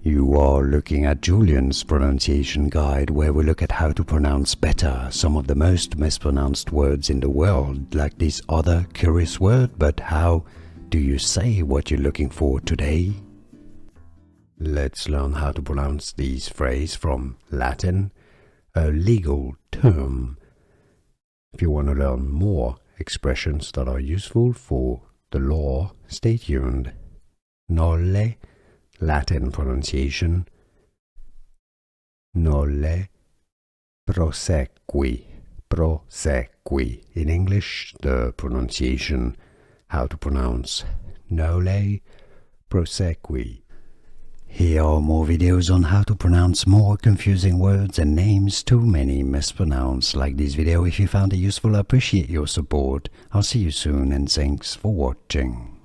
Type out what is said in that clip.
You are looking at Julian's pronunciation guide, where we look at how to pronounce better some of the most mispronounced words in the world, like this other curious word. But how do you say what you're looking for today? Let's learn how to pronounce this phrase from Latin, a legal term. If you want to learn more expressions that are useful for the law, stay tuned. Nolle, Latin pronunciation. Nolle prosequi. Prosequi. In English, the pronunciation, how to pronounce nolle prosequi. Here are more videos on how to pronounce more confusing words and names too many mispronounced. Like this video if you found it useful. I appreciate your support. I'll see you soon and thanks for watching.